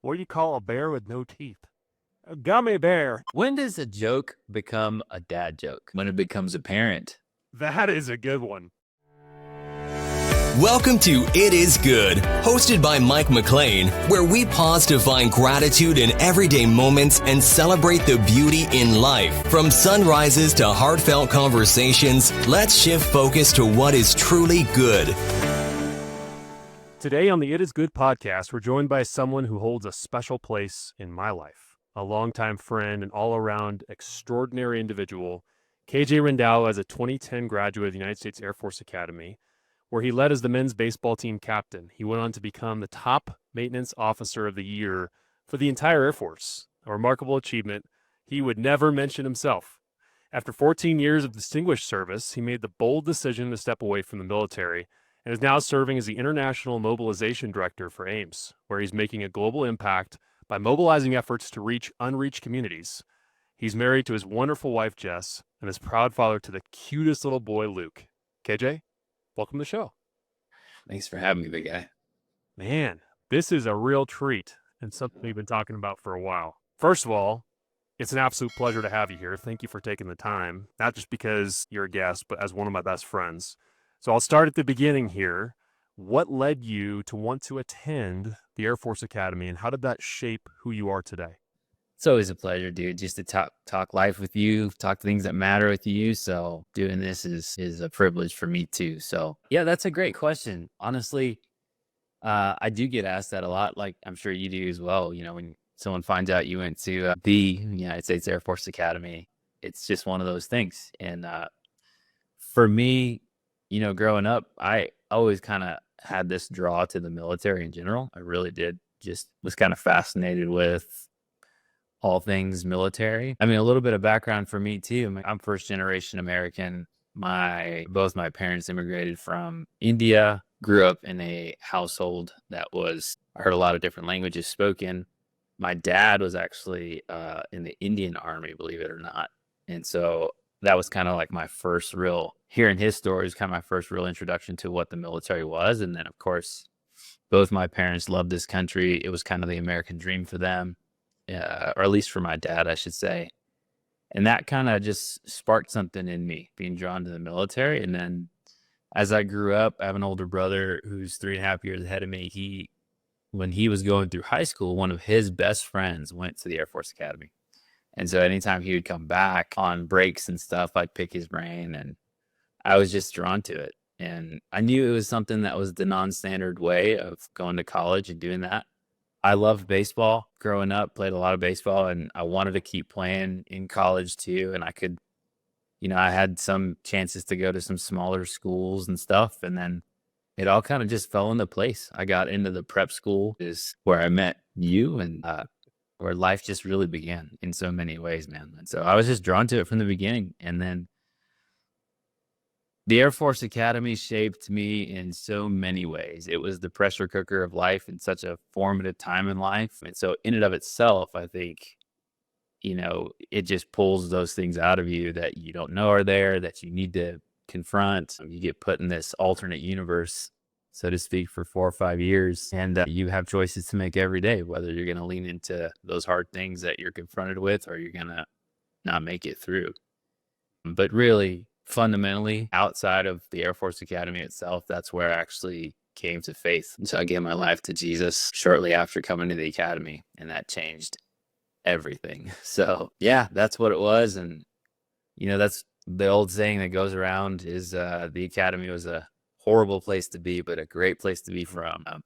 What do you call a bear with no teeth? A gummy bear. When does a joke become a dad joke? When it becomes a parent? That is a good one. Welcome to It Is Good, hosted by Mike McLean, where we pause to find gratitude in everyday moments and celebrate the beauty in life. From sunrises to heartfelt conversations, let's shift focus to what is truly good. Today on the It Is Good podcast, we're joined by someone who holds a special place in my life. A longtime friend and all-around extraordinary individual, KJ Randhawa is a 2010 graduate of the United States Air Force Academy, where he led as the men's baseball team captain. He went on to become the top maintenance officer of the year for the entire Air Force, a remarkable achievement he would never mention himself. After 14 years of distinguished service, he made the bold decision to step away from the military and is now serving as the International Mobilization Director for AMES, where he's making a global impact by mobilizing efforts to reach unreached communities. He's married to his wonderful wife, Jess, and is proud father to the cutest little boy, Luke. KJ, welcome to the show. Thanks for having me, big guy. Man, this is a real treat and something we've been talking about for a while. First of all, it's an absolute pleasure to have you here. Thank you for taking the time, not just because you're a guest, but as one of my best friends. So I'll start at the beginning here. What led you to want to attend the Air Force Academy, and how did that shape who you are today? It's always a pleasure, dude, just to talk life with you, talk things that matter with you. So doing this is a privilege for me too. So yeah, that's a great question. Honestly, I do get asked that a lot. Like I'm sure you do as well. You know, when someone finds out you went to the United States Air Force Academy, it's just one of those things. And for me, you know, growing up, I always kind of had this draw to the military in general. I really did. Just was kind of fascinated with all things military. I mean, a little bit of background for me too. I'm first generation American. Both my parents immigrated from India, grew up in a household that I heard a lot of different languages spoken. My dad was actually in the Indian Army, believe it or not. And so that was kind of like hearing his story is kind of my first real introduction to what the military was. And then, of course, both my parents loved this country. It was kind of the American dream for them, or at least for my dad, I should say. And that kind of just sparked something in me, being drawn to the military. And then as I grew up, I have an older brother who's 3.5 years ahead of me. When he was going through high school, one of his best friends went to the Air Force Academy. And so anytime he would come back on breaks and stuff, I'd pick his brain, and I was just drawn to it. And I knew it was something that was the non-standard way of going to college and doing that. I loved baseball growing up, played a lot of baseball, and I wanted to keep playing in college too. And I had some chances to go to some smaller schools and stuff. And then it all kind of just fell into place. I got into the prep school, is where I met you, and where life just really began in so many ways, man. And so I was just drawn to it from the beginning. And then the Air Force Academy shaped me in so many ways. It was the pressure cooker of life in such a formative time in life. And so in and of itself, I think, it just pulls those things out of you that you don't know are there, that you need to confront. You get put in this alternate universe, so to speak, for 4 or 5 years. And you have choices to make every day, whether you're going to lean into those hard things that you're confronted with, or you're going to not make it through. But really, fundamentally, outside of the Air Force Academy itself, that's where I actually came to faith. So I gave my life to Jesus shortly after coming to the academy, and that changed everything. So yeah, that's what it was. And that's the old saying that goes around is the academy was a horrible place to be, but a great place to be from. I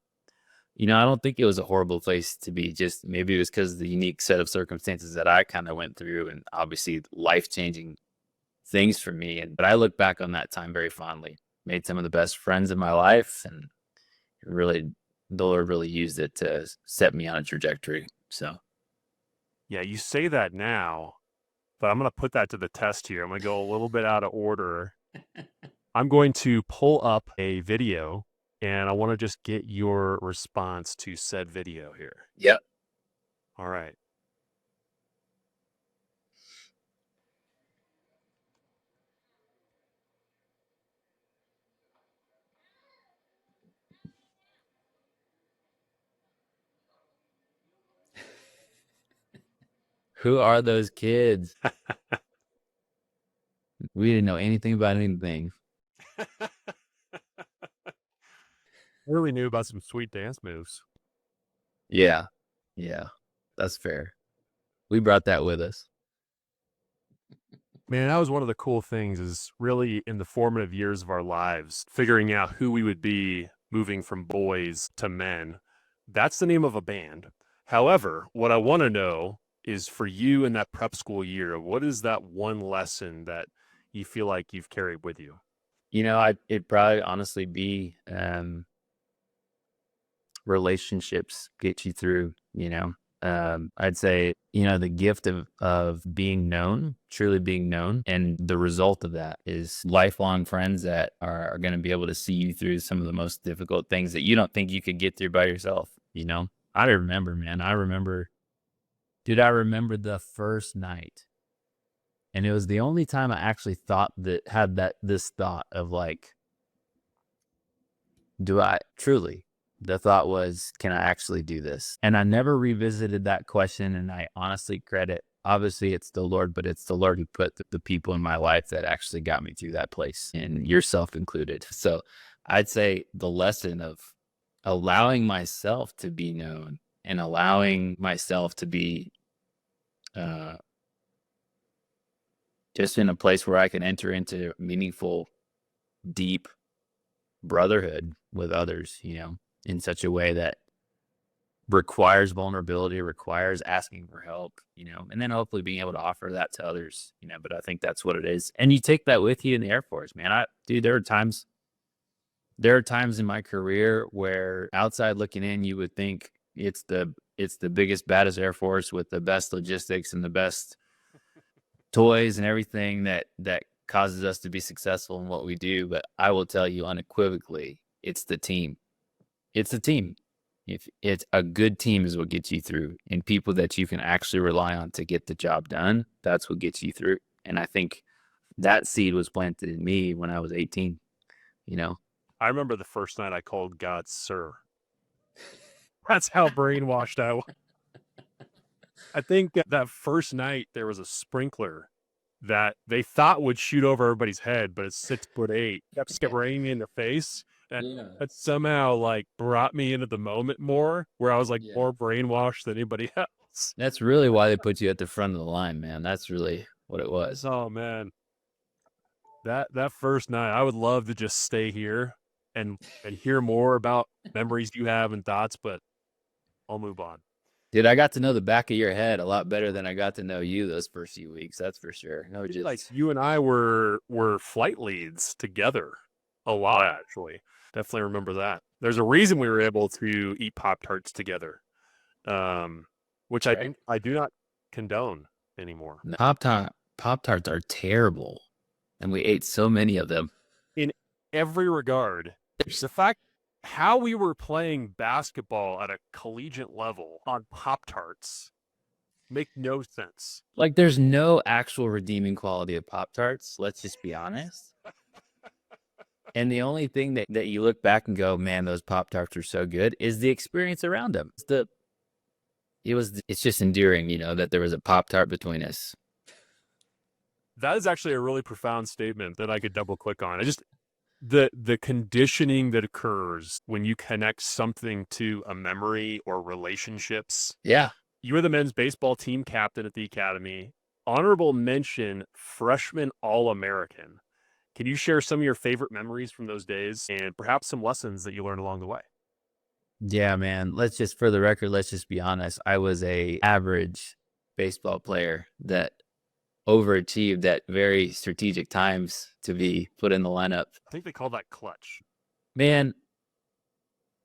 don't think it was a horrible place to be. Just maybe it was because of the unique set of circumstances that I kind of went through, and obviously life-changing things for me. But I look back on that time very fondly. Made some of the best friends in my life, and really, the Lord really used it to set me on a trajectory. So Yeah, you say that now, but I'm going to put that to the test here. I'm going to go a little bit out of order. I'm going to pull up a video, and I want to just get your response to said video here. Yep. All right. Who are those kids? We didn't know anything about anything. I really knew about some sweet dance moves. Yeah. That's fair. We brought that with us. Man, that was one of the cool things, is really in the formative years of our lives, figuring out who we would be moving from boys to men. That's the name of a band. However, what I want to know is, for you in that prep school year, what is that one lesson that you feel like you've carried with you? It'd probably honestly be relationships get you through, I'd say, the gift of being known, truly being known. And the result of that is lifelong friends that are going to be able to see you through some of the most difficult things that you don't think you could get through by yourself. I remember, man. I remember the first night. And it was the only time I actually had this thought of like, do I truly? The thought was, can I actually do this? And I never revisited that question. And I honestly credit, obviously it's the Lord, but it's the Lord who put the people in my life that actually got me through that place, and yourself included. So I'd say the lesson of allowing myself to be known and allowing myself to be just in a place where I can enter into meaningful, deep brotherhood with others, in such a way that requires vulnerability, requires asking for help, and then hopefully being able to offer that to others, but I think that's what it is. And you take that with you in the Air Force, man. There are times in my career where outside looking in, you would think it's the biggest, baddest Air Force with the best logistics and the best toys and everything that causes us to be successful in what we do. But I will tell you unequivocally, it's the team. It's the team. If it's a good team is what gets you through, and people that you can actually rely on to get the job done, that's what gets you through. And I think that seed was planted in me when I was 18, I remember the first night I called God sir. That's how brainwashed I was. I think that first night there was a sprinkler that they thought would shoot over everybody's head, but it's 6'8", kept spraying me in the face. And that somehow like brought me into the moment more, where I was like more brainwashed than anybody else. That's really why they put you at the front of the line, man. That's really what it was. Oh man. That first night, I would love to just stay here and hear more about memories you have and thoughts, but I'll move on. Dude, I got to know the back of your head a lot better than I got to know you those first few weeks. That's for sure. No, just like you and I were flight leads together a lot, actually. Definitely remember that. There's a reason we were able to eat Pop-Tarts together, which I do not condone anymore. No. Pop-Tarts are terrible, and we ate so many of them. In every regard, the fact how we were playing basketball at a collegiate level on Pop-Tarts make no sense. Like, there's no actual redeeming quality of Pop-Tarts. Let's just be honest. And the only thing that you look back and go, man, those Pop-Tarts are so good, is the experience around them. It's just endearing, that there was a Pop-Tart between us. That is actually a really profound statement that I could double click on. The conditioning that occurs when you connect something to a memory or relationships. Yeah. You were the men's baseball team captain at the academy. Honorable mention, freshman All-American. Can you share some of your favorite memories from those days and perhaps some lessons that you learned along the way? Yeah, man. For the record, let's just be honest. I was a average baseball player that overachieved at very strategic times to be put in the lineup. I think they call that clutch. Man,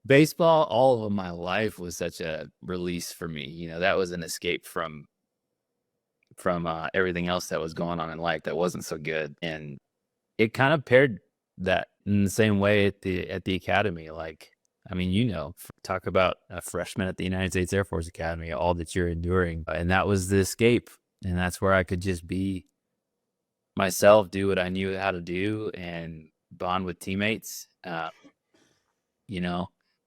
baseball all of my life was such a release for me. That was an escape from everything else that was going on in life that wasn't so good. And it kind of paired that in the same way at the academy. Like, I mean, talk about a freshman at the United States Air Force Academy, all that you're enduring. And that was the escape. And that's where I could just be myself, do what I knew how to do, and bond with teammates, But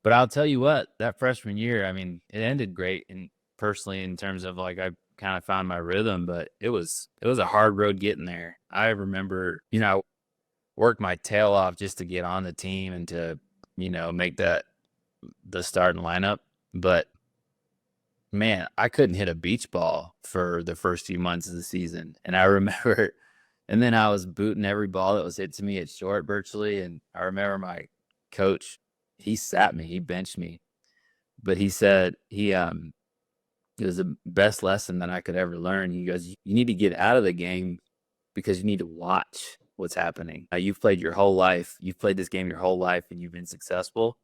I'll tell you what, that freshman year, I mean, it ended great. And personally, in terms of like, I kind of found my rhythm, but it was a hard road getting there. I remember, I worked my tail off just to get on the team and to, make that the starting lineup. But man, I couldn't hit a beach ball for the first few months of the season. And I remember, and then I was booting every ball that was hit to me at short virtually. And I remember my coach, he sat me, he benched me, but he said it was the best lesson that I could ever learn. He goes, you need to get out of the game because you need to watch what's happening. You've played your whole life. You've played this game your whole life and you've been successful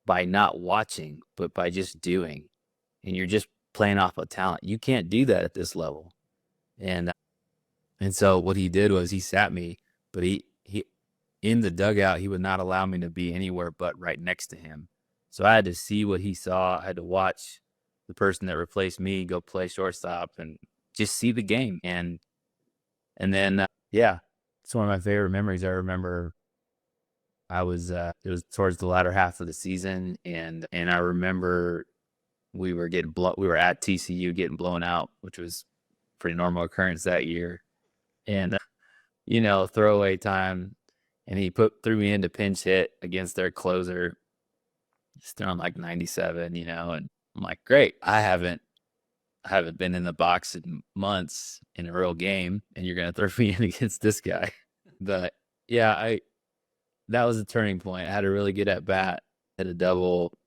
by not watching, but by just doing. And you're just playing off of talent. You can't do that at this level. And so what he did was he sat me, but he in the dugout, he would not allow me to be anywhere but right next to him. So I had to see what he saw. I had to watch the person that replaced me go play shortstop and just see the game. And then, it's one of my favorite memories. I remember it was towards the latter half of the season. And I remember we were at TCU getting blown out, which was a pretty normal occurrence that year. And, throwaway time. And he threw me into pinch hit against their closer. Just throwing like 97, and I'm like, great. I haven't been in the box in months in a real game, and you're gonna throw me in against this guy. But that was a turning point. I had a really good at bat, hit a double,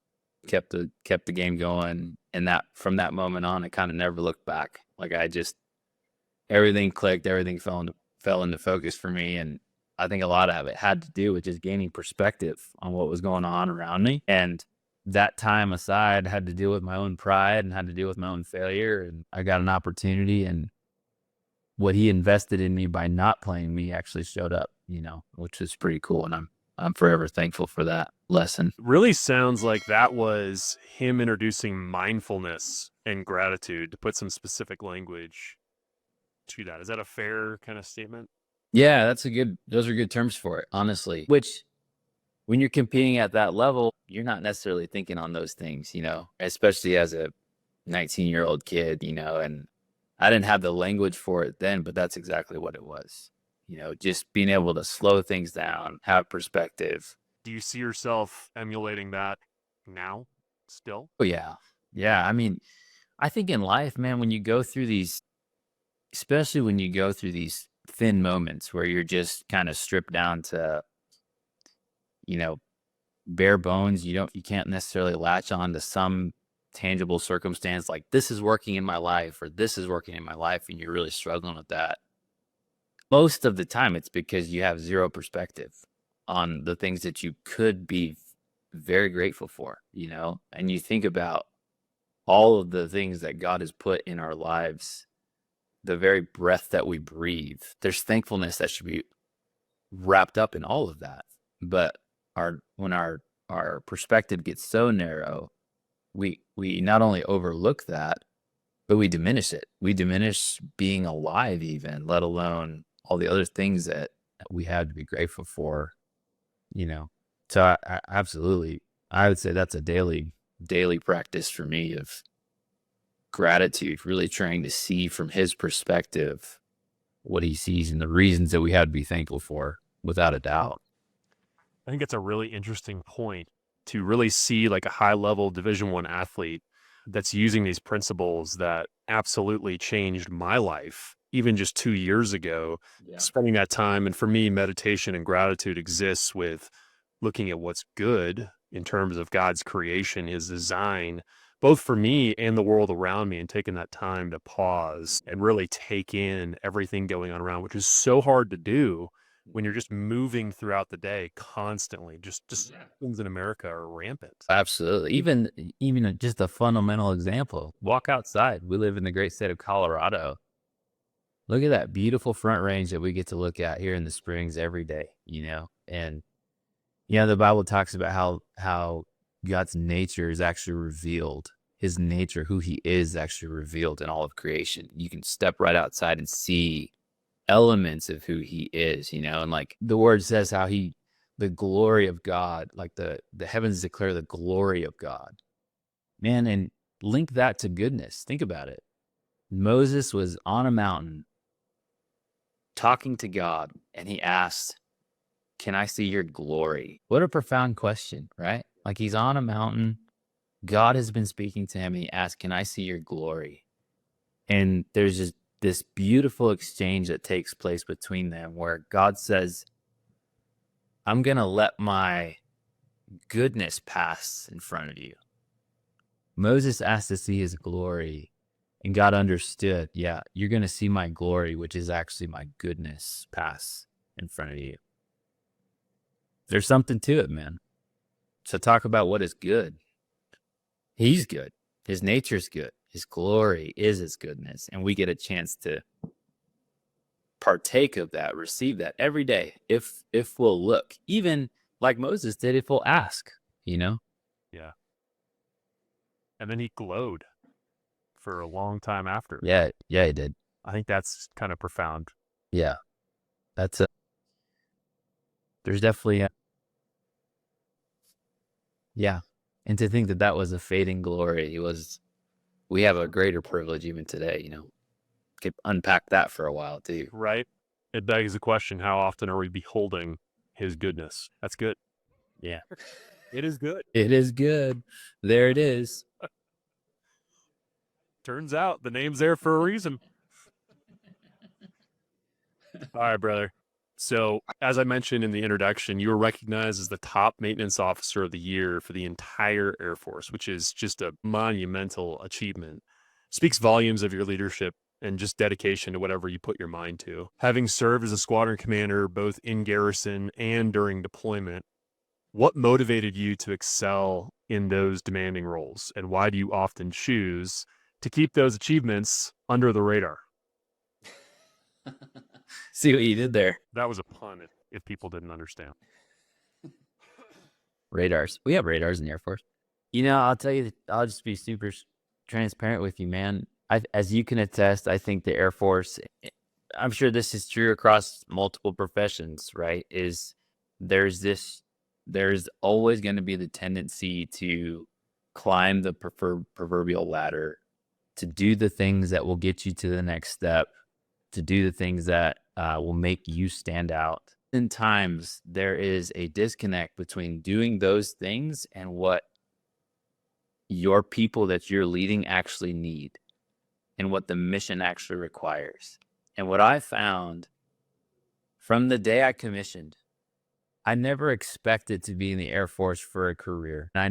kept the game going, and that from that moment on, I kind of never looked back. Like everything clicked, everything fell into focus for me, and I think a lot of it had to do with just gaining perspective on what was going on around me. And that time aside had to deal with my own pride and had to deal with my own failure. And I got an opportunity, and what he invested in me by not playing me actually showed up, which is pretty cool. And I'm forever thankful for that lesson. Really sounds like that was him introducing mindfulness and gratitude, to put some specific language to that. Is that a fair kind of statement? Yeah, those are good terms for it, honestly. Which, when you're competing at that level, you're not necessarily thinking on those things, especially as a 19-year-old kid, and I didn't have the language for it then, but that's exactly what it was. Just being able to slow things down, have perspective. Do you see yourself emulating that now still? Oh, yeah. Yeah. I mean, I think in life, man, when you go through these, especially when you go through these thin moments where you're just kind of stripped down to, bare bones, you can't necessarily latch on to some tangible circumstance like this is working in my life or this is working in my life, and you're really struggling with that. Most of the time it's because you have zero perspective on the things that you could be very grateful for, and you think about all of the things that God has put in our lives, the very breath that we breathe. There's thankfulness that should be wrapped up in all of that. But when our perspective gets so narrow, we not only overlook that, but we diminish it. We diminish being alive even, let alone all the other things that we have to be grateful for, So I absolutely, I would say that's a daily practice for me of gratitude, really trying to see from his perspective what he sees and the reasons that we have to be thankful for, without a doubt. I think it's a really interesting point to really see like a high-level Division I athlete that's using these principles that absolutely changed my life, even just 2 years ago, spending that time. And for me, meditation and gratitude exists with looking at what's good in terms of God's creation, his design, both for me and the world around me, and taking that time to pause and really take in everything going on around, which is so hard to do when you're just moving throughout the day constantly. Just things in America are rampant. Absolutely. Even just a fundamental example, walk outside. We live in the great state of Colorado. Look at that beautiful front range that we get to look at here in the Springs every day, and the Bible talks about how God's nature is actually revealed. His nature, who he is actually revealed in all of creation. You can step right outside and see elements of who he is, and like the word says how the glory of God, like the heavens declare the glory of God, man. And link that to goodness. Think about it. Moses was on a mountain talking to God, and he asked, "Can I see your glory?" What a profound question, right? Like, he's on a mountain. God has been speaking to him, and he asked, "Can I see your glory?" And there's just this beautiful exchange that takes place between them where God says, "I'm going to let my goodness pass in front of you." Moses asked to see his glory, and God understood, yeah, you're going to see my glory, which is actually my goodness, pass in front of you. There's something to it, man. So talk about what is good. He's good. His nature's good. His glory is his goodness. And we get a chance to partake of that, receive that every day if we'll look, even like Moses did, if we'll ask, you know? Yeah. And then he glowed for a long time after. Yeah, he did. I think that's kind of profound. Yeah. That's there's definitely yeah. And to think that was a fading glory, we have a greater privilege even today, you know. Could unpack that for a while too. Right? It begs the question, how often are we beholding his goodness? That's good. Yeah. It is good. It is good. There it is. Turns out the name's there for a reason. All right, brother. So, as I mentioned in the introduction, you were recognized as the top maintenance officer of the year for the entire Air Force, which is just a monumental achievement. Speaks volumes of your leadership and just dedication to whatever you put your mind to. Having served as a squadron commander both in garrison and during deployment, what motivated you to excel in those demanding roles, and why do you often choose to keep those achievements under the radar? See what you did there. That was a pun if people didn't understand. Radars. We have radars in the Air Force. You know, I'll tell you, I'll just be super transparent with you, man. As you can attest, I think the Air Force, I'm sure this is true across multiple professions, right? There's always going to be the tendency to climb the proverbial ladder, to do the things that will get you to the next step, to do the things that will make you stand out. In times, there is a disconnect between doing those things and what your people that you're leading actually need and what the mission actually requires. And what I found from the day I commissioned, I never expected to be in the Air Force for a career. I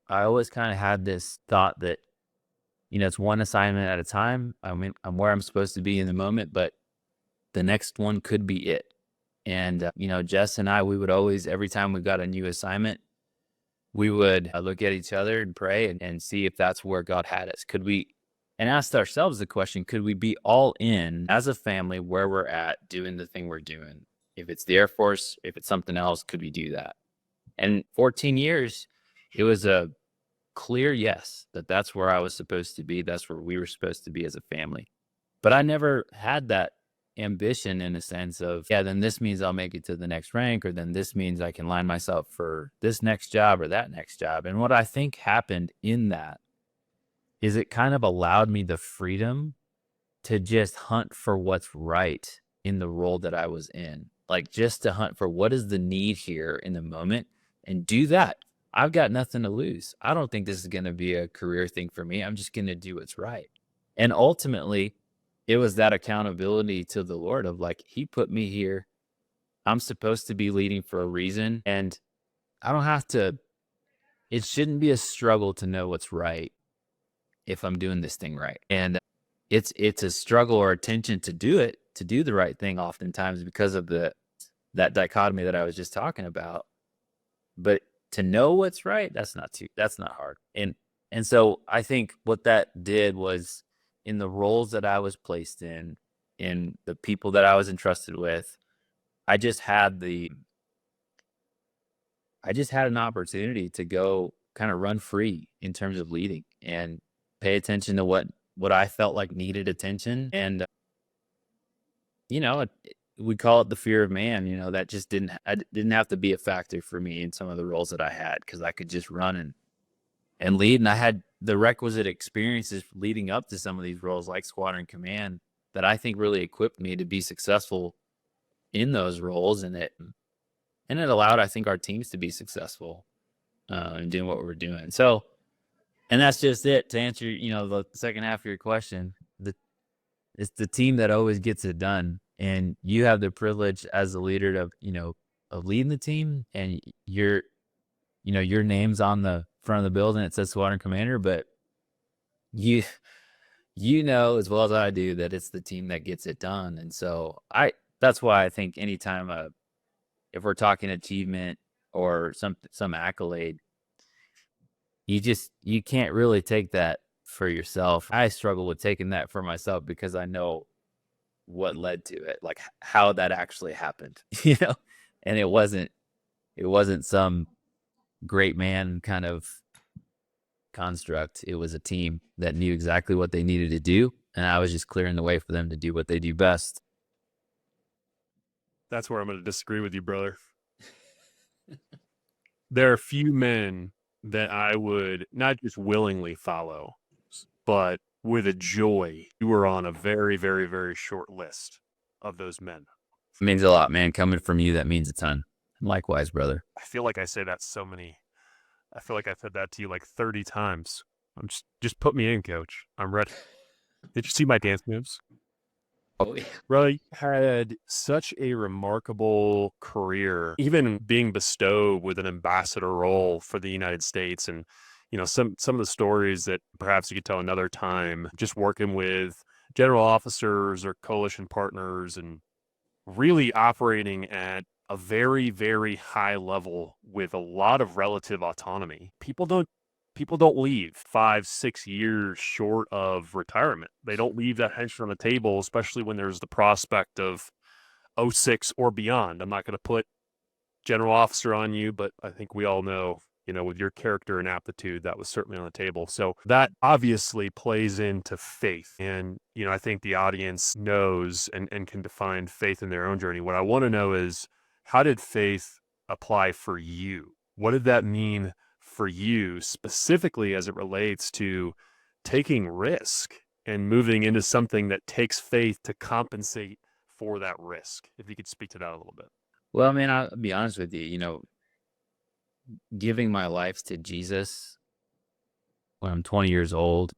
always kind of had this thought that, you know, it's one assignment at a time. I mean, I'm where I'm supposed to be in the moment, but the next one could be it. And, you know, Jess and I, we would always, every time we got a new assignment, we would look at each other and pray and see if that's where God had us. And ask ourselves the question, could we be all in as a family where we're at doing the thing we're doing? If it's the Air Force, if it's something else, could we do that? And 14 years, it was a clear yes, that's where I was supposed to be. That's where we were supposed to be as a family. But I never had that ambition in a sense of, yeah, then this means I'll make it to the next rank, or then this means I can line myself for this next job or that next job. And what I think happened in that is it kind of allowed me the freedom to just hunt for what's right in the role that I was in. Like, just to hunt for what is the need here in the moment and do that. I've got nothing to lose. I don't think this is going to be a career thing for me. I'm just going to do what's right. And ultimately, it was that accountability to the Lord of like, he put me here. I'm supposed to be leading for a reason. And I don't have to, it shouldn't be a struggle to know what's right if I'm doing this thing right. And it's a struggle or a tension to do it, to do the right thing oftentimes because of that dichotomy that I was just talking about. But to know what's right, that's not hard. And so I think what that did was, in the roles that I was placed in the people that I was entrusted with, I just had an opportunity to go kind of run free in terms of leading and pay attention to what I felt like needed attention. And, you know, we call it the fear of man, you know, that just didn't have to be a factor for me in some of the roles that I had, because I could just run and lead. And I had the requisite experiences leading up to some of these roles like squadron command that I think really equipped me to be successful in those roles. And it allowed, I think, our teams to be successful in doing what we're doing. So, and that's just it. To answer, the second half of your question, it's the team that always gets it done. And you have the privilege as the leader of leading the team, and your name's on the front of the building. It says squadron commander, but you know as well as I do that it's the team that gets it done. And so that's why I think anytime if we're talking achievement or some accolade, you can't really take that for yourself. I struggle with taking that for myself because I know what led to it, like how that actually happened, and it wasn't some great man kind of construct. It was a team that knew exactly what they needed to do, and I was just clearing the way for them to do what they do best. That's where I'm going to disagree with you, brother. There are few men that I would not just willingly follow, but with a joy. You were on a very, very, very short list of those men. It means a lot, man. Coming from you, that means a ton. Likewise, brother. I feel like I say that I feel like I've said that to you like 30 times. I'm just put me in, coach. I'm ready. Did you see my dance moves? Oh, yeah. Really had such a remarkable career, even being bestowed with an ambassador role for the United States. And, some of the stories that perhaps you could tell another time, just working with general officers or coalition partners and really operating at a very, very high level with a lot of relative autonomy. People don't leave 5-6 years short of retirement. They don't leave that pension on the table, especially when there's the prospect of 06 or beyond. I'm not going to put general officer on you, but I think we all know, with your character and aptitude, that was certainly on the table. So that obviously plays into faith. And, I think the audience knows and can define faith in their own journey. What I want to know is, how did faith apply for you? What did that mean for you specifically as it relates to taking risk and moving into something that takes faith to compensate for that risk? If you could speak to that a little bit. Well, man, I'll be honest with you, giving my life to Jesus when I'm 20 years old,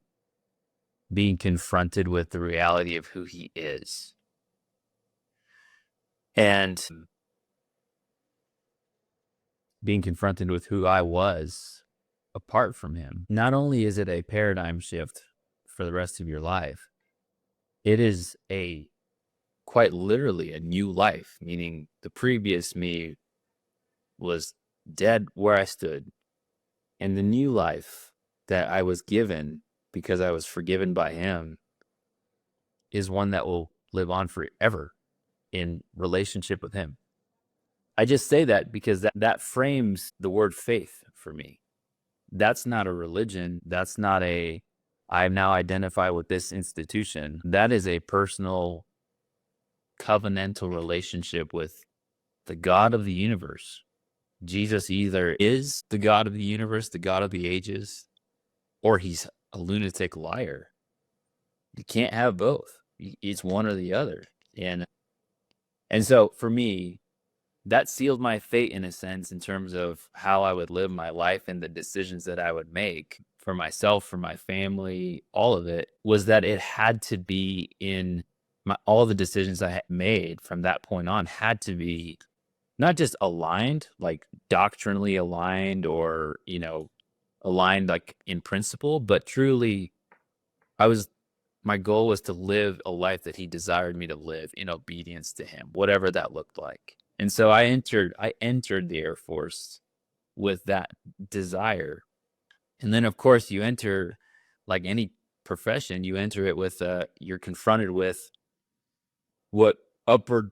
being confronted with the reality of who he is, and being confronted with who I was apart from him. Not only is it a paradigm shift for the rest of your life, it is quite literally a new life, meaning the previous me was dead where I stood. And the new life that I was given because I was forgiven by him is one that will live on forever in relationship with him. I just say that because that frames the word faith for me. That's not a religion. That's not I now identify with this institution. That is a personal covenantal relationship with the God of the universe. Jesus either is the God of the universe, the God of the ages, or he's a lunatic liar. You can't have both. It's one or the other. And so for me, that sealed my fate in a sense in terms of how I would live my life and the decisions that I would make for myself, for my family. All of it was that it had to be all the decisions I had made from that point on had to be not just aligned, like doctrinally aligned or, aligned like in principle, but truly my goal was to live a life that he desired me to live in obedience to him, whatever that looked like. And so I entered the Air Force with that desire. And then of course you enter, like any profession, you enter it with you're confronted with what upward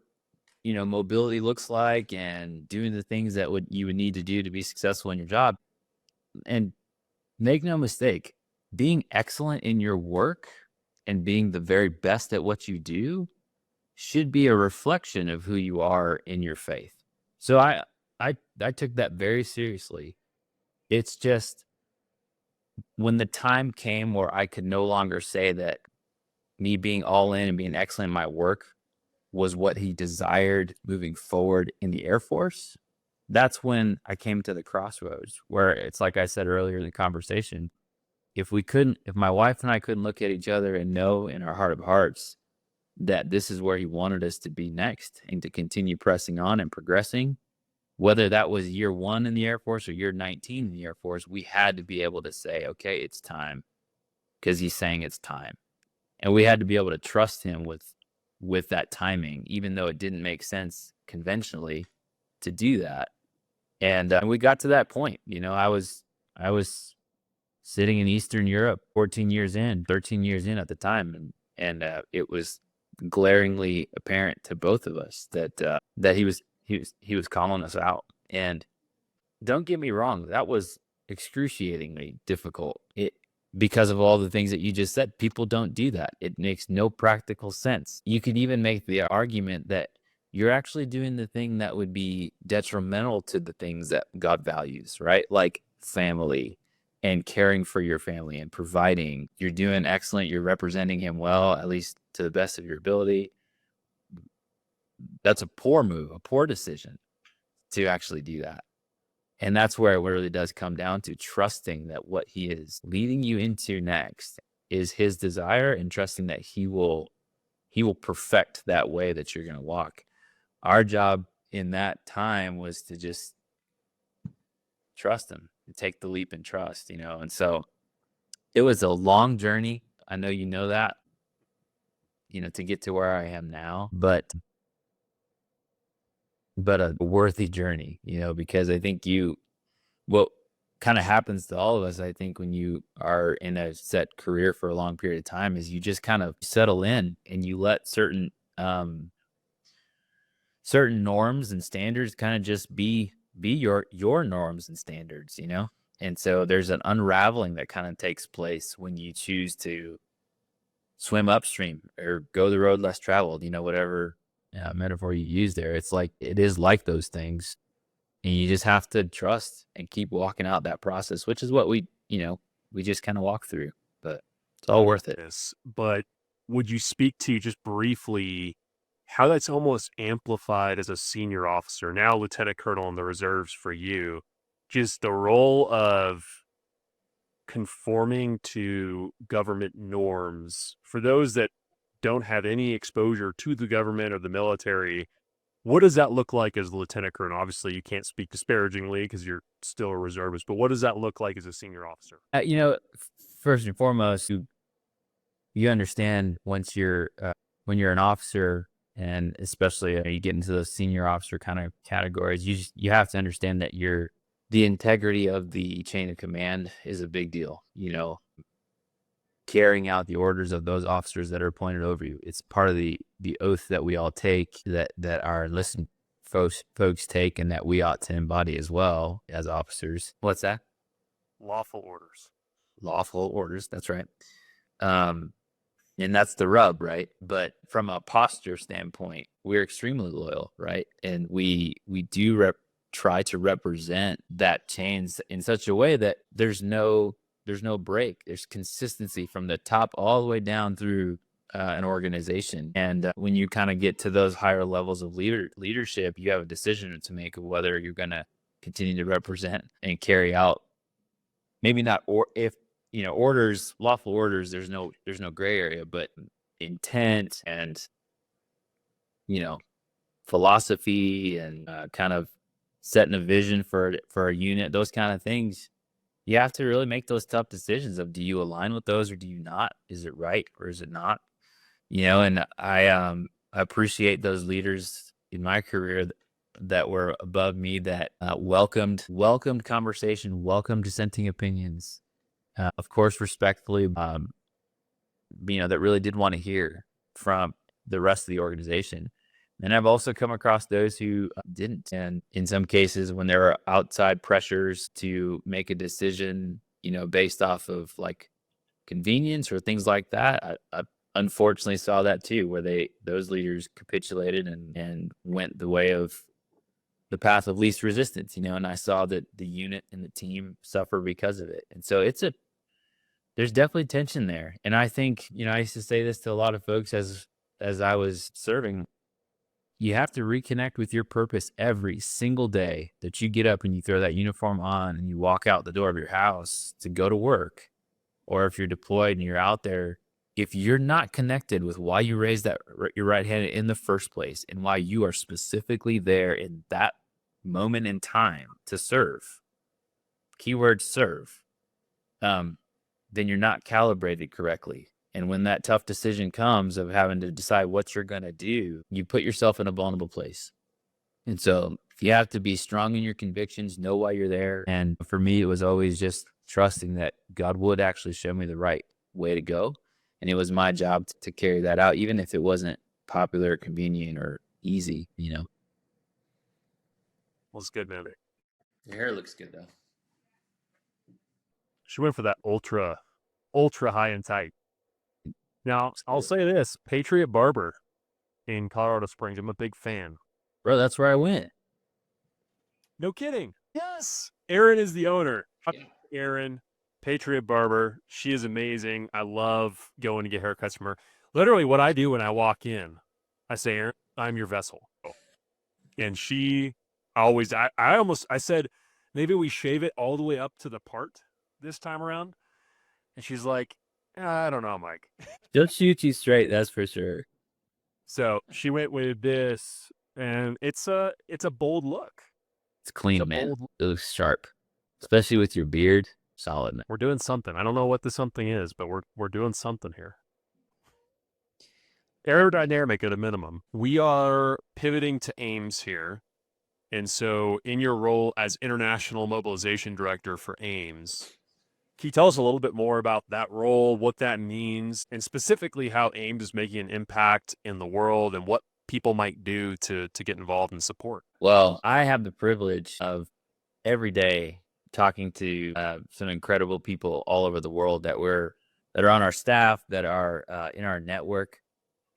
mobility looks like and doing the things that you would need to do to be successful in your job. And make no mistake, being excellent in your work and being the very best at what you do should be a reflection of who you are in your faith. So I took that very seriously. It's just when the time came where I could no longer say that me being all in and being excellent in my work was what he desired moving forward in the Air Force, that's when I came to the crossroads where it's like I said earlier in the conversation, if my wife and I couldn't look at each other and know in our heart of hearts that this is where he wanted us to be next and to continue pressing on and progressing, whether that was year 1 in the Air Force or year 19 in the Air Force, we had to be able to say, okay, it's time, because he's saying it's time. And we had to be able to trust him with that timing, even though it didn't make sense conventionally to do that. And we got to that point. I was sitting in Eastern Europe 13 years in at the time. And it was glaringly apparent to both of us that he was calling us out. And don't get me wrong, that was excruciatingly difficult. Because of all the things that you just said, people don't do that. It makes no practical sense. You could even make the argument that you're actually doing the thing that would be detrimental to the things that God values, right? Like family and caring for your family and providing. You're doing excellent. You're representing him well, at least to the best of your ability. That's a poor move, a poor decision to actually do that. And that's where it really does come down to trusting that what he is leading you into next is his desire, and trusting that he will perfect that way that you're going to walk. Our job in that time was to just trust him, to take the leap and trust, and so it was a long journey. I know you know that, to get to where I am now, but a worthy journey, because I think what kind of happens to all of us, I think, when you are in a set career for a long period of time, is you just kind of settle in and you let certain norms and standards kind of just be your norms and standards, And so there's an unraveling that kind of takes place when you choose to swim upstream or go the road less traveled, whatever metaphor you use there. It's like, it is like those things. And you just have to trust and keep walking out that process, which is what we just kind of walk through, but it's all worth it. But would you speak to just briefly how that's almost amplified as a senior officer, now lieutenant colonel in the reserves for you, just the role of conforming to government norms for those that don't have any exposure to the government or the military? What does that look like as a lieutenant colonel? Obviously, you can't speak disparagingly because you're still a reservist, but what does that look like as a senior officer? First and foremost, you understand once you're when you're an officer, and especially you get into those senior officer kind of categories, you have to understand that the integrity of the chain of command is a big deal. Carrying out the orders of those officers that are appointed over you. It's part of the oath that we all take, that our enlisted folks take, and that we ought to embody as well as officers. What's that? Lawful orders. Lawful orders, that's right. And that's the rub, right? But from a posture standpoint, we're extremely loyal, right? And we do try to represent that chains in such a way that there's no break. There's consistency from the top all the way down through an organization. And when you kind of get to those higher levels of leadership, you have a decision to make of whether you're going to continue to represent and carry out, maybe not, or if orders, lawful orders, there's no gray area, but intent and philosophy and kind of setting a vision for a unit, those kind of things. You have to really make those tough decisions of, do you align with those or do you not? Is it right or is it not? And I appreciate those leaders in my career that were above me that welcomed conversation, welcomed dissenting opinions, of course, respectfully, that really did want to hear from the rest of the organization. And I've also come across those who didn't. And in some cases, when there are outside pressures to make a decision, based off of like convenience or things like that, I unfortunately saw that too, where those leaders capitulated and went the way of the path of least resistance, and I saw that the unit and the team suffer because of it. And so it's there's definitely tension there. And I think, I used to say this to a lot of folks as I was serving. You have to reconnect with your purpose every single day that you get up and you throw that uniform on and you walk out the door of your house to go to work. Or if you're deployed and you're out there, if you're not connected with why you raised your right hand in the first place and why you are specifically there in that moment in time to serve, keyword serve, then you're not calibrated correctly. And when that tough decision comes of having to decide what you're going to do, you put yourself in a vulnerable place. And so you have to be strong in your convictions, know why you're there. And for me, it was always just trusting that God would actually show me the right way to go. And it was my job to carry that out, even if it wasn't popular, convenient, or easy, Well, it's good, man. Your hair looks good, though. She went for that ultra high and tight. Now, I'll say this, Patriot Barber in Colorado Springs, I'm a big fan. Bro, that's where I went. No kidding. Yes. Erin is the owner. Yeah. Erin, Patriot Barber. She is amazing. I love going to get haircuts from her. Literally what I do when I walk in, I say, Erin, I'm your vessel. And she always, I said, maybe we shave it all the way up to the part this time around. And she's like, I don't know, Mike. She'll shoot you straight, that's for sure. So she went with this, and it's a bold look. It's clean, man. It looks sharp, especially with your beard. Solid, man. We're doing something. I don't know what the something is, but we're doing something here. Aerodynamic at a minimum. We are pivoting to AMES here. And so in your role as International Mobilization Director for AMES, can you tell us a little bit more about that role, what that means, and specifically how AMES is making an impact in the world and what people might do to get involved and support? Well, I have the privilege of every day talking to some incredible people all over the world that are on our staff, that are in our network.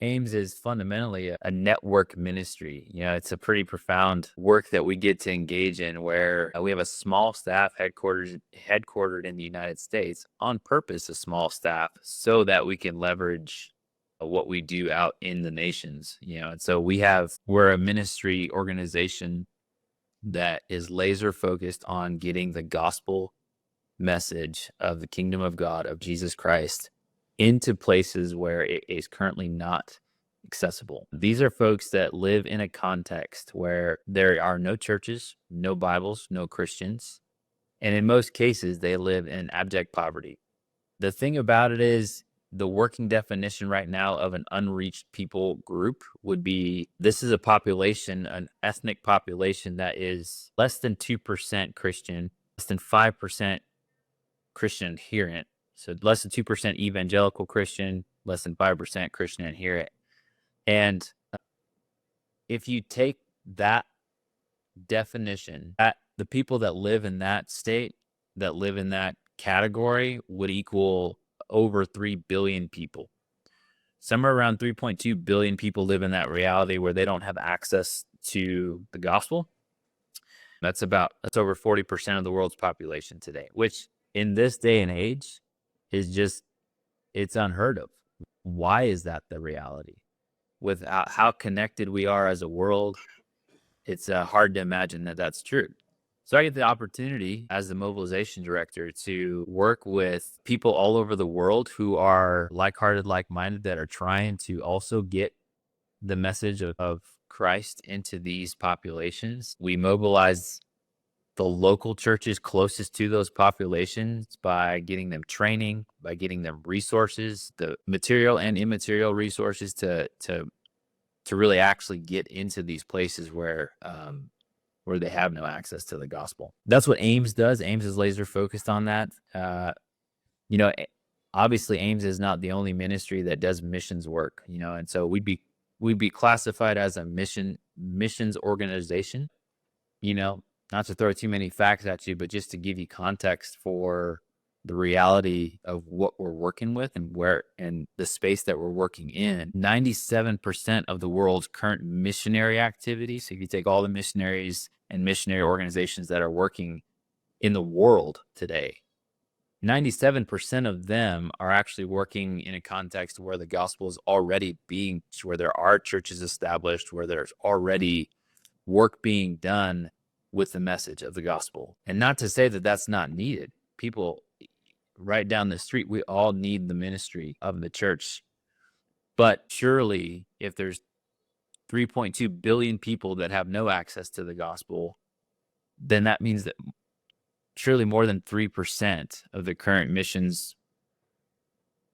AMES is fundamentally a network ministry. It's a pretty profound work that we get to engage in, where we have a small staff headquartered in the United States, on purpose, a small staff, so that we can leverage what we do out in the nations. And so we're a ministry organization that is laser focused on getting the gospel message of the kingdom of God, of Jesus Christ, into places where it is currently not accessible. These are folks that live in a context where there are no churches, no Bibles, no Christians, and in most cases, they live in abject poverty. The thing about it is, the working definition right now of an unreached people group would be, this is a population, an ethnic population that is less than 2% Christian, less than 5% Christian adherent. So less than 2% evangelical Christian, less than 5% Christian adherent. And if you take that definition, that the people that live in that state, that live in that category, would equal over 3 billion people. Somewhere around 3.2 billion people live in that reality where they don't have access to the gospel. That's over 40% of the world's population today, which in this day and age is it's unheard of. Why is that the reality? With how connected we are as a world, it's hard to imagine that that's true. So I get the opportunity as the mobilization director to work with people all over the world who are like-hearted, like-minded, that are trying to also get the message of Christ into these populations. We mobilize the local churches closest to those populations by getting them training, by getting them resources, the material and immaterial resources to really actually get into these places where they have no access to the gospel. That's what AMES does. AMES is laser focused on that. Obviously AMES is not the only ministry that does missions work, and so we'd be classified as a missions organization, not to throw too many facts at you, but just to give you context for the reality of what we're working with and the space that we're working in. 97% of the world's current missionary activity, so if you take all the missionaries and missionary organizations that are working in the world today, 97% of them are actually working in a context where the gospel is already where there are churches established, where there's already work being done with the message of the gospel. And not to say that that's not needed. People right down the street, we all need the ministry of the church. But surely, if there's 3.2 billion people that have no access to the gospel, then that means that surely more than 3% of the current missions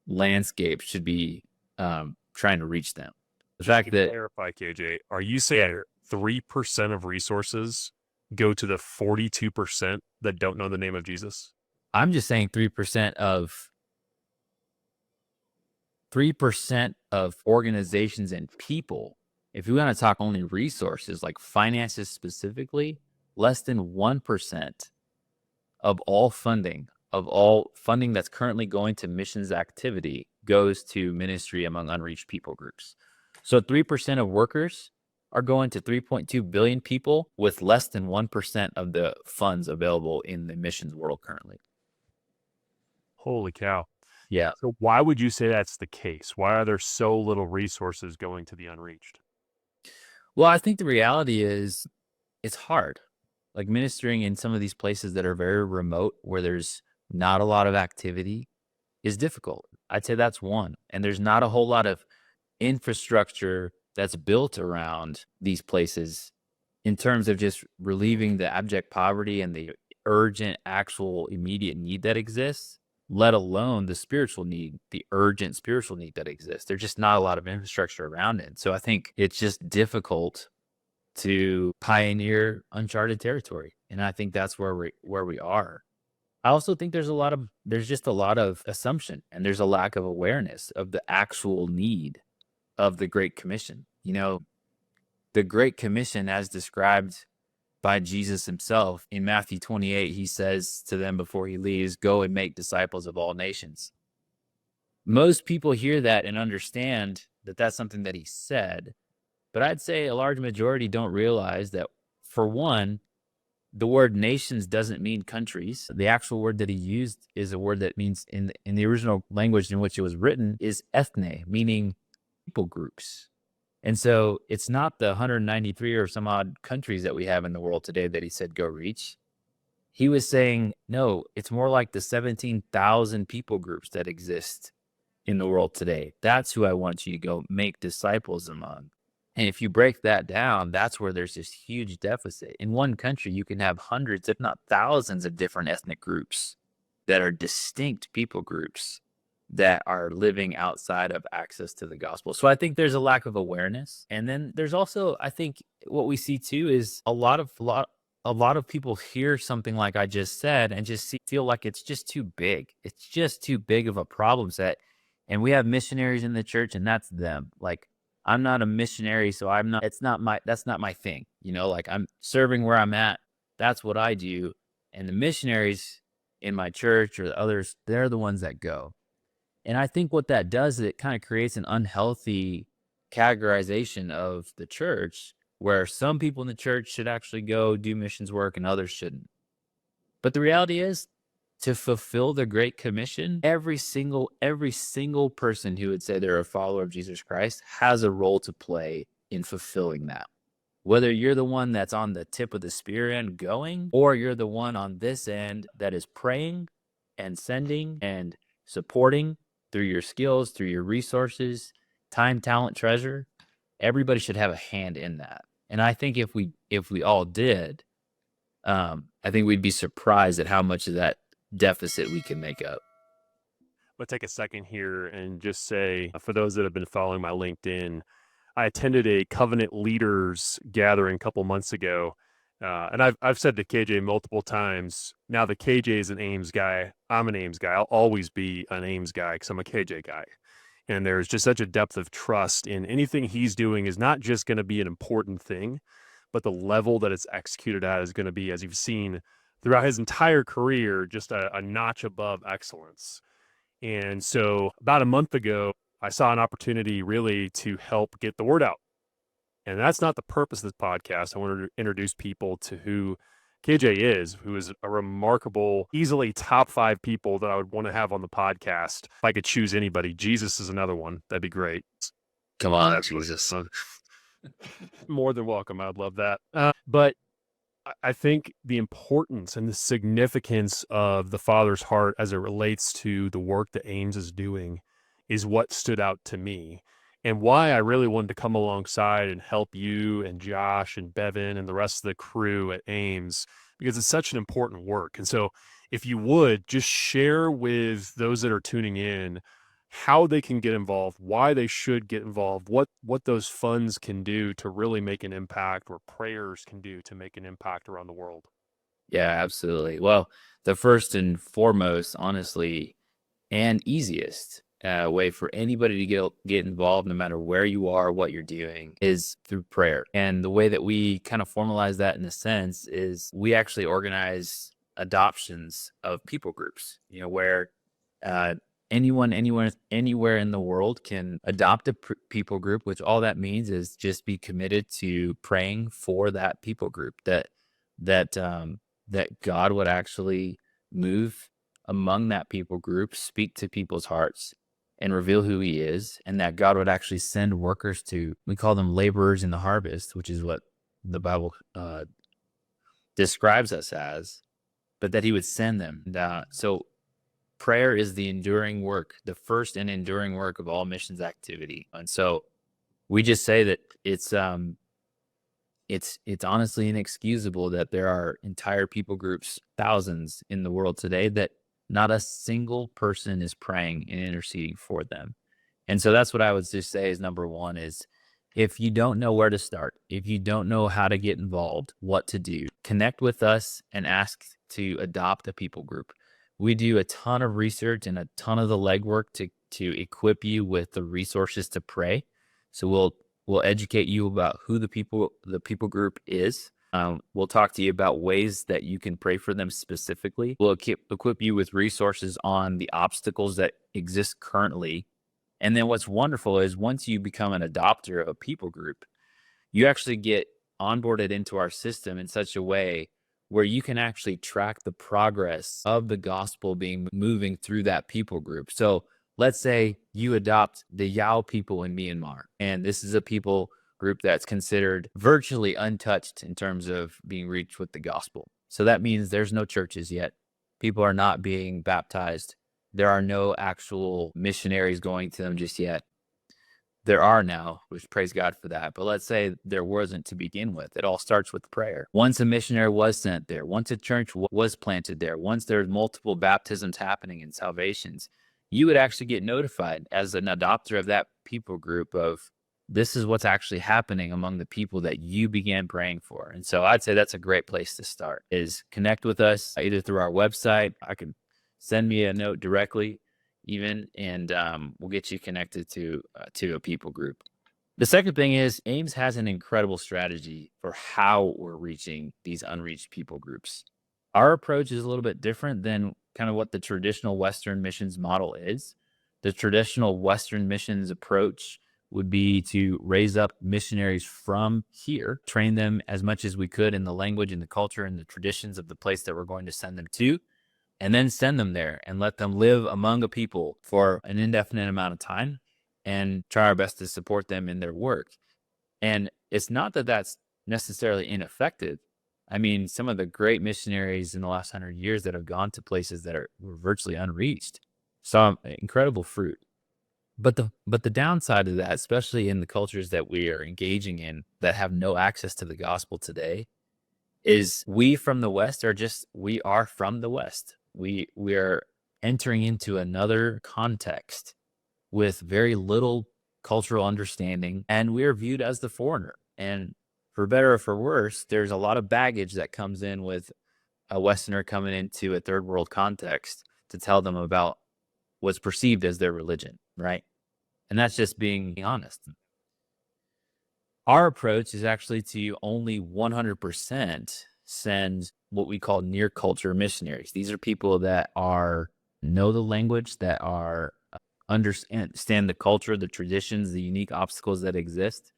landscape should be trying to reach them. The fact that, clarify, KJ, are you saying 3% of resources go to the 42% that don't know the name of Jesus? I'm just saying 3% of organizations and people. If you want to talk only resources, like finances specifically, less than 1% of all funding that's currently going to missions activity goes to ministry among unreached people groups. So 3% of workers are going to 3.2 billion people with less than 1% of the funds available in the missions world currently. Holy cow. Yeah. So why would you say that's the case? Why are there so little resources going to the unreached? Well, I think the reality is it's hard. Like ministering in some of these places that are very remote, where there's not a lot of activity, is difficult. I'd say that's one. And there's not a whole lot of infrastructure that's built around these places in terms of just relieving the abject poverty and the urgent, actual, immediate need that exists, let alone the spiritual need, the urgent spiritual need that exists. There's just not a lot of infrastructure around it. So I think it's just difficult to pioneer uncharted territory. And I think that's where we are. I also think there's just a lot of assumption, and there's a lack of awareness of the actual need of the Great Commission. You know, the Great Commission, as described by Jesus himself in Matthew 28, he says to them before he leaves, "Go and make disciples of all nations." Most people hear that and understand that that's something that he said, but I'd say a large majority don't realize that, for one, the word nations doesn't mean countries. The actual word that he used is a word that means, in the original language in which it was written, is ethne, meaning people groups. And so it's not the 193 or some odd countries that we have in the world today that he said go reach. He was saying, no, it's more like the 17,000 people groups that exist in the world today. That's who I want you to go make disciples among. And if you break that down, that's where there's this huge deficit. In one country, you can have hundreds, if not thousands, of different ethnic groups that are distinct people groups that are living outside of access to the gospel. So I think there's a lack of awareness. And then there's also, I think what we see too is a lot of people hear something like I just said and just feel like it's just too big. It's just too big of a problem set. And we have missionaries in the church, and that's them. Like, I'm not a missionary, so that's not my thing. You know, like, I'm serving where I'm at. That's what I do. And the missionaries in my church or the others, they're the ones that go. And I think what that does is it kind of creates an unhealthy categorization of the church, where some people in the church should actually go do missions work and others shouldn't. But the reality is, to fulfill the Great Commission, every single person who would say they're a follower of Jesus Christ has a role to play in fulfilling that. Whether you're the one that's on the tip of the spear end going, or you're the one on this end that is praying and sending and supporting through your skills, through your resources, time, talent, treasure, everybody should have a hand in that. And I think if we all did, I think we'd be surprised at how much of that deficit we can make up. But take a second here and just say, for those that have been following my LinkedIn, I attended a covenant leaders gathering a couple months ago. And I've said to KJ multiple times, now the KJ is an AMES guy. I'm an AMES guy. I'll always be an AMES guy because I'm a KJ guy. And there's just such a depth of trust in anything he's doing is not just going to be an important thing, but the level that it's executed at is going to be, as you've seen throughout his entire career, just a notch above excellence. And so about a month ago, I saw an opportunity really to help get the word out. And that's not the purpose of this podcast. I want to introduce people to who KJ is, who is a remarkable, easily top 5 people that I would want to have on the podcast. If I could choose anybody, Jesus is another one. That'd be great. Come on, Jesus. More than welcome. I'd love that. But I think the importance and the significance of the Father's heart as it relates to the work that AMES is doing is what stood out to me, and why I really wanted to come alongside and help you and Josh and Bevan and the rest of the crew at AMES, because it's such an important work. And so if you would just share with those that are tuning in how they can get involved, why they should get involved, what those funds can do to really make an impact, or prayers can do to make an impact around the world. Yeah, absolutely. Well, the first and foremost, honestly, and easiest way for anybody to get involved, no matter where you are, what you're doing, is through prayer. And the way that we kind of formalize that in a sense is we actually organize adoptions of people groups, where anyone, anywhere in the world can adopt a people group, which all that means is just be committed to praying for that people group, that God would actually move among that people group, speak to people's hearts, and reveal who he is, and that God would actually send workers we call them laborers in the harvest, which is what the Bible describes us as, but that he would send them. So prayer is the enduring work, the first and enduring work of all missions activity. And so we just say that it's honestly inexcusable that there are entire people groups, thousands in the world today, that not a single person is praying and interceding for them. And so that's what I would just say is number one is, if you don't know where to start, if you don't know how to get involved, what to do, connect with us and ask to adopt a people group. We do a ton of research and a ton of the legwork to equip you with the resources to pray. So we'll educate you about who the people group is. We'll talk to you about ways that you can pray for them specifically. We'll equip you with resources on the obstacles that exist currently. And then what's wonderful is once you become an adopter of a people group, you actually get onboarded into our system in such a way where you can actually track the progress of the gospel moving through that people group. So let's say you adopt the Yao people in Myanmar, and this is a people group that's considered virtually untouched in terms of being reached with the gospel. So that means there's no churches yet. People are not being baptized. There are no actual missionaries going to them just yet. There are now, which praise God for that. But let's say there wasn't to begin with. It all starts with prayer. Once a missionary was sent there, once a church was planted there, once there's multiple baptisms happening and salvations, you would actually get notified as an adopter of that people group of, this is what's actually happening among the people that you began praying for. And so I'd say that's a great place to start, is connect with us either through our website. I could send me a note directly even, and we'll get you connected to a people group. The second thing is AMES has an incredible strategy for how we're reaching these unreached people groups. Our approach is a little bit different than kind of what the traditional Western missions model is. The traditional Western missions approach would be to raise up missionaries from here, train them as much as we could in the language and the culture and the traditions of the place that we're going to send them to, and then send them there and let them live among a people for an indefinite amount of time and try our best to support them in their work. And it's not that that's necessarily ineffective. I mean, some of the great missionaries in the last 100 years that have gone to places that were virtually unreached saw incredible fruit. But the downside of that, especially in the cultures that we are engaging in that have no access to the gospel today, is we from the West we are from the West. We are entering into another context with very little cultural understanding, and we are viewed as the foreigner. And for better or for worse, there's a lot of baggage that comes in with a Westerner coming into a third world context to tell them about what's perceived as their religion, right? And that's just being honest. Our approach is actually to only 100% send what we call near culture missionaries. These are people that know the language, that understand the culture, the traditions, the unique obstacles that exist.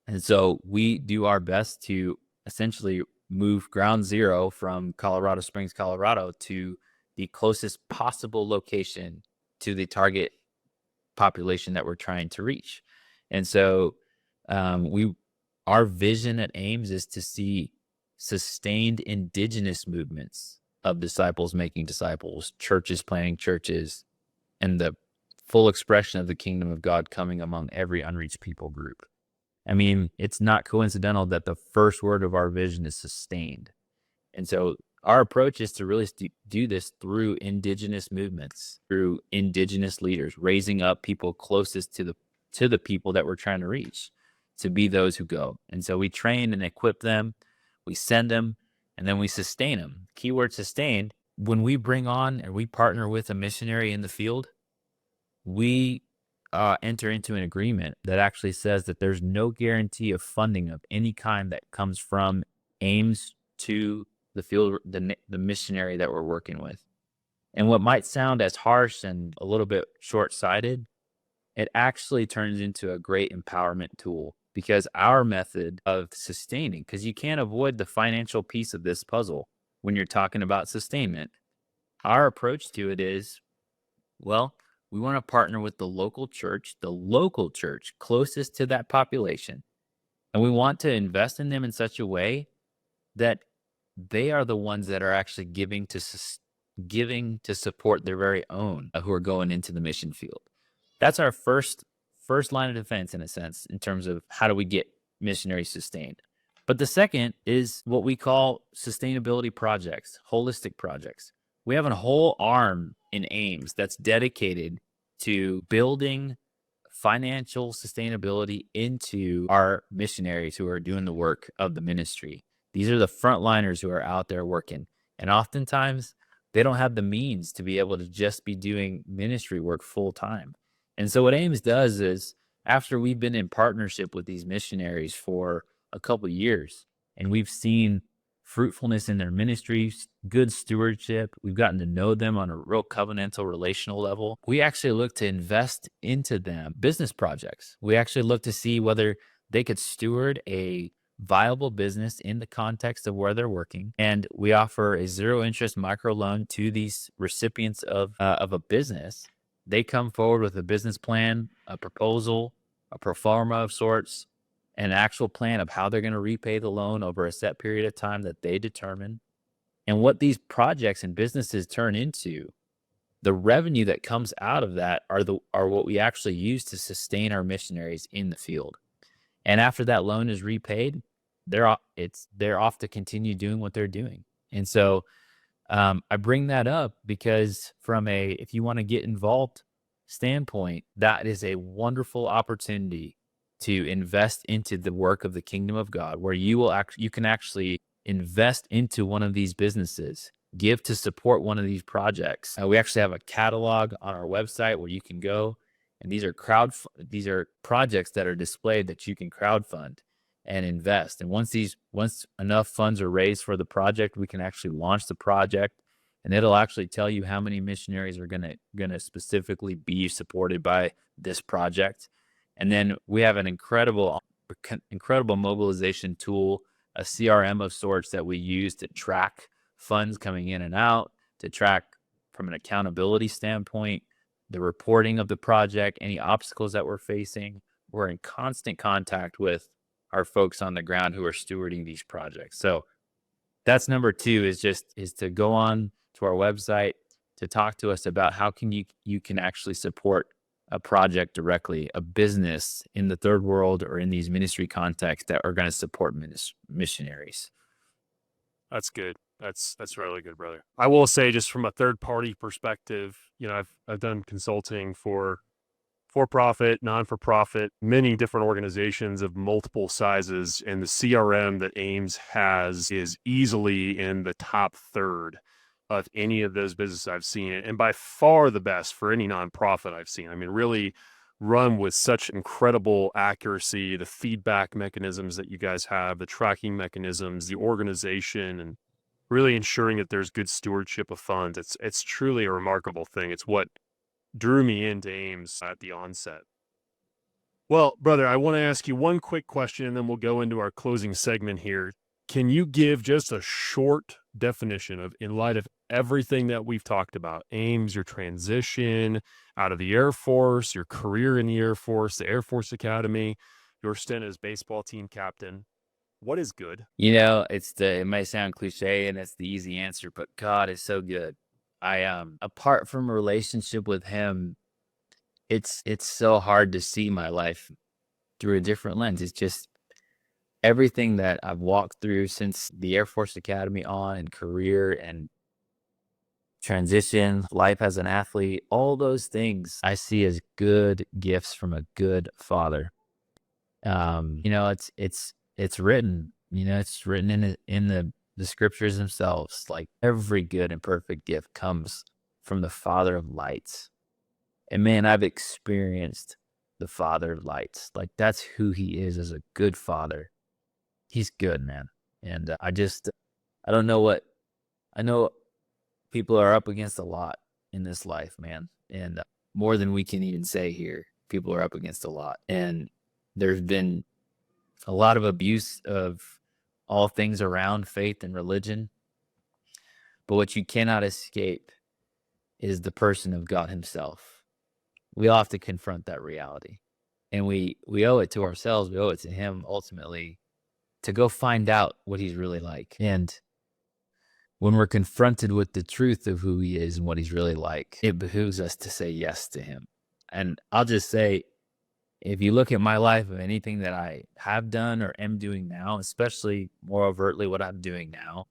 And so we do our best to essentially move ground zero from Colorado Springs, Colorado to the closest possible location to the target population that we're trying to reach. And so our vision at AMES is to see sustained indigenous movements of disciples making disciples, churches planting churches, and the full expression of the kingdom of God coming among every unreached people group. I mean, it's not coincidental that the first word of our vision is sustained. And so our approach is to really do this through indigenous movements, through indigenous leaders, raising up people closest to the people that we're trying to reach, to be those who go. And so we train and equip them, we send them, and then we sustain them. Keyword sustained. When we bring on or we partner with a missionary in the field, we enter into an agreement that actually says that there's no guarantee of funding of any kind that comes from AMES to the field, the missionary that we're working with. And what might sound as harsh and a little bit short-sighted, it actually turns into a great empowerment tool, because our method of sustaining, because you can't avoid the financial piece of this puzzle when you're talking about sustainment. Our approach to it is, well, we want to partner with the local church closest to that population. And we want to invest in them in such a way that they are the ones that are actually giving to support their very own who are going into the mission field. That's our first line of defense, in a sense, in terms of how do we get missionaries sustained. But the second is what we call sustainability projects, holistic projects. We have a whole arm in AMES that's dedicated to building financial sustainability into our missionaries who are doing the work of the ministry. These are the frontliners who are out there working. And oftentimes, they don't have the means to be able to just be doing ministry work full time. And so what AMES does is, after we've been in partnership with these missionaries for a couple of years, and we've seen fruitfulness in their ministries, good stewardship, we've gotten to know them on a real covenantal relational level, we actually look to invest into them business projects. We actually look to see whether they could steward a viable business in the context of where they're working. And we offer a zero interest microloan to these recipients of a business. They come forward with a business plan, a proposal, a pro forma of sorts, an actual plan of how they're going to repay the loan over a set period of time that they determine. And what these projects and businesses turn into, the revenue that comes out of that are what we actually use to sustain our missionaries in the field. And after that loan is repaid, they're off to continue doing what they're doing. And so I bring that up because if you want to get involved standpoint, that is a wonderful opportunity to invest into the work of the kingdom of God, where you can actually invest into one of these businesses, give to support one of these projects. We actually have a catalog on our website where you can go, and these are projects that are displayed that you can crowdfund and invest. And once enough funds are raised for the project, we can actually launch the project, and it'll actually tell you how many missionaries are gonna specifically be supported by this project. And then we have an incredible mobilization tool, a CRM of sorts that we use to track funds coming in and out, to track from an accountability standpoint, the reporting of the project, any obstacles that we're facing. We're in constant contact with our folks on the ground who are stewarding these projects. So that's number two, is to go on to our website to talk to us about how you can actually support a project directly, a business in the third world or in these ministry contexts that are going to support missionaries. That's good. That's really good, brother. I will say, just from a third party perspective, I've done consulting for profit, non-for-profit, many different organizations of multiple sizes, and the CRM that AMES has is easily in the top third of any of those businesses I've seen, and by far the best for any nonprofit I've seen. I mean, really run with such incredible accuracy, the feedback mechanisms that you guys have, the tracking mechanisms, the organization, and really ensuring that there's good stewardship of funds. It's truly a remarkable thing. It's what drew me into AMES at the onset. Well, brother, I want to ask you one quick question, and then we'll go into our closing segment here. Can you give just a short definition of, in light of everything that we've talked about, AMES, your transition out of the Air Force, your career in the Air Force, the Air Force Academy, your stint as baseball team captain? What is good? You know, it may sound cliche and that's the easy answer, but God is so good. Apart from a relationship with him, it's so hard to see my life through a different lens. It's just everything that I've walked through since the Air Force Academy on, and career and transition, life as an athlete, all those things I see as good gifts from a good father. You know, it's written, you know, it's written in the scriptures themselves. Like, every good and perfect gift comes from the Father of lights. And man, I've experienced the Father of lights. Like, that's who he is as a good father. He's good, man. And I don't know what, I know people are up against a lot in this life, man. And more than we can even say here, people are up against a lot. And there's been a lot of abuse of all things around faith and religion. But what you cannot escape is the person of God himself. We all have to confront that reality. And we owe it to ourselves. We owe it to him ultimately to go find out what he's really like. And when we're confronted with the truth of who he is and what he's really like, it behooves us to say yes to him. And I'll just say, if you look at my life of anything that I have done or am doing now, especially more overtly what I'm doing now,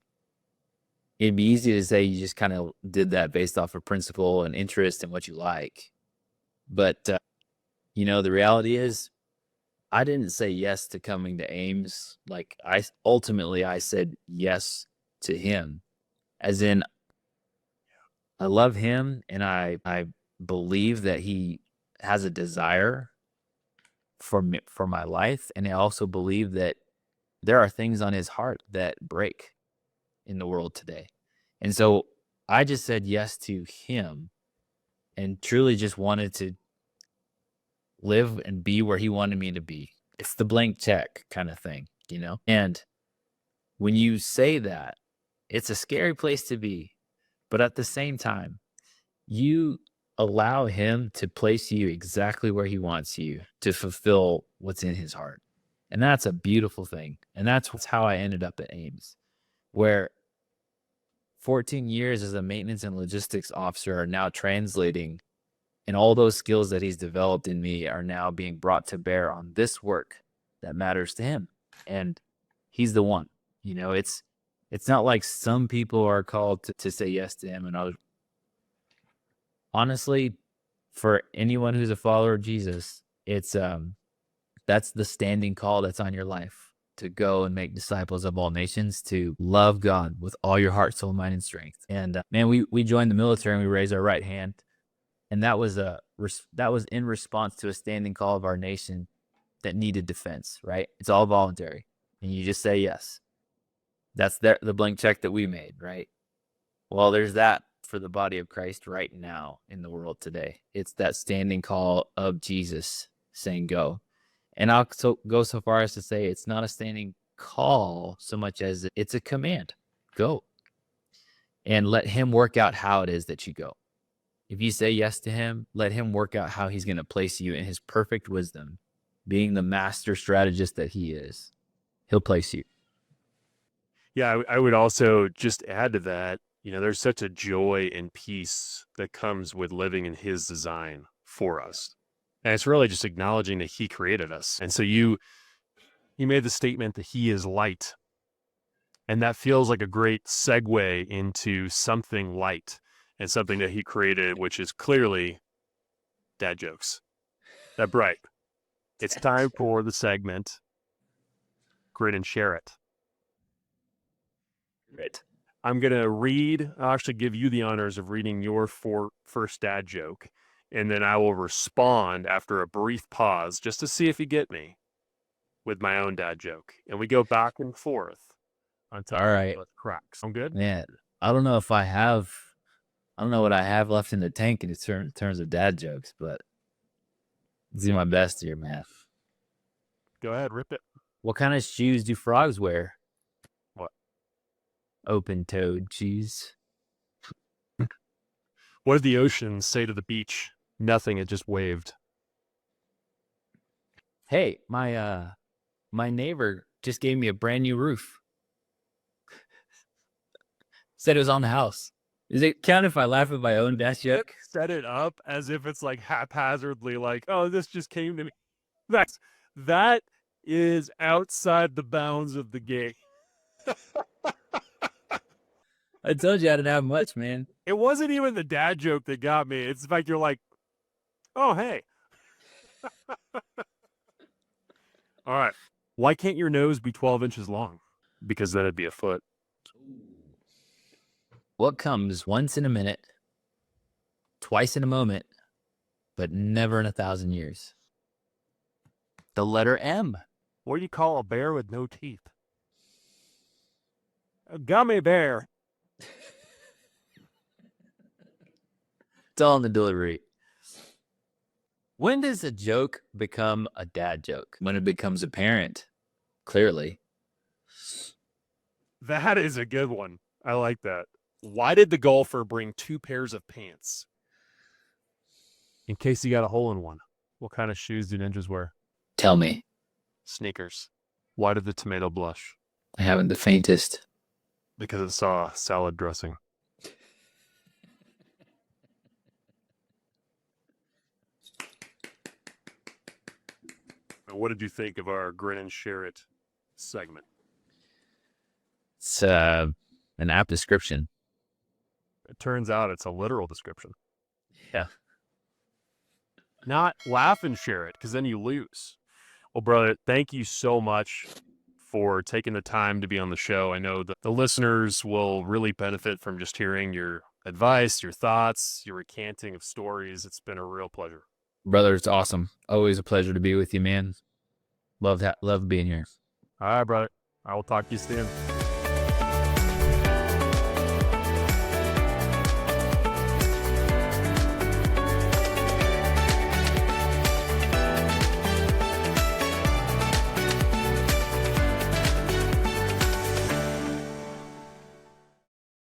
it'd be easy to say you just kind of did that based off of principle and interest and what you like. But, you know, the reality is, I didn't say yes to coming to AMES. Like, I said yes to him, as in, I love him and I believe that he has a desire for me, for my life. And I also believe that there are things on his heart that break in the world today. And so I just said yes to him and truly just wanted to live and be where he wanted me to be. It's the blank check kind of thing, you know? And when you say that, it's a scary place to be. But at the same time, you allow him to place you exactly where he wants you to fulfill what's in his heart. And that's a beautiful thing. And that's how I ended up at AMES, where 14 years as a maintenance and logistics officer are now translating, and all those skills that he's developed in me are now being brought to bear on this work that matters to him. And he's the one. You know, it's not like some people are called to say yes to him. And I was, honestly, for anyone who's a follower of Jesus, it's that's the standing call that's on your life, to go and make disciples of all nations, to love God with all your heart, soul, mind, and strength. And man, we joined the military and we raised our right hand, and that was in response to a standing call of our nation that needed defense. Right? It's all voluntary, and you just say yes. That's the blank check that we made, right? Well, there's that for the body of Christ right now in the world today. It's that standing call of Jesus saying go. And I'll go so far as to say it's not a standing call so much as it's a command. Go. And let him work out how it is that you go. If you say yes to him, let him work out how he's going to place you in his perfect wisdom, being the master strategist that he is. He'll place you. Yeah, I would also just add to that, you know, there's such a joy and peace that comes with living in his design for us. And it's really just acknowledging that he created us. And so you made the statement that he is light. And that feels like a great segue into something light and something that he created, which is clearly dad jokes. That bright. It's time for the segment, Grin and Share It. Right. I'm going to I'll actually give you the honors of reading your first dad joke, and then I will respond after a brief pause just to see if you get me with my own dad joke. And we go back and forth until All right. it cracks. Sound good? Man, I don't know what I have left in the tank in terms of dad jokes, but I'll do my best here, man. Go ahead, rip it. What kind of shoes do frogs wear? Open-toed cheese. What did the ocean say to the beach? Nothing. It just waved. Hey, my neighbor just gave me a brand new roof. Said it was on the house. Does it count if I laugh at my own best joke? Set it up as if it's like haphazardly, like, oh, this just came to me. That is outside the bounds of the game. I told you I didn't have much, man. It wasn't even the dad joke that got me. It's like you're like, oh, hey. All right. Why can't your nose be 12 inches long? Because then it'd be a foot. What comes once in a minute, twice in a moment, but never in 1,000 years? The letter M. What do you call a bear with no teeth? A gummy bear. It's all in the delivery. When does a joke become a dad joke? When it becomes apparent, clearly. That is a good one. I like that. Why did the golfer bring 2 pairs of pants? In case he got a hole in one. What kind of shoes do ninjas wear? Tell me. Sneakers. Why did the tomato blush? I haven't the faintest. Because it saw salad dressing. What did you think of our Grin and Share It segment? It's an apt description. It turns out it's a literal description. Yeah. Not laugh and share it, because then you lose. Well, brother, thank you so much for taking the time to be on the show. I know the listeners will really benefit from just hearing your advice, your thoughts, your recanting of stories. It's been a real pleasure. Brother, it's awesome. Always a pleasure to be with you, man. Love being here. All right, brother. I will talk to you soon.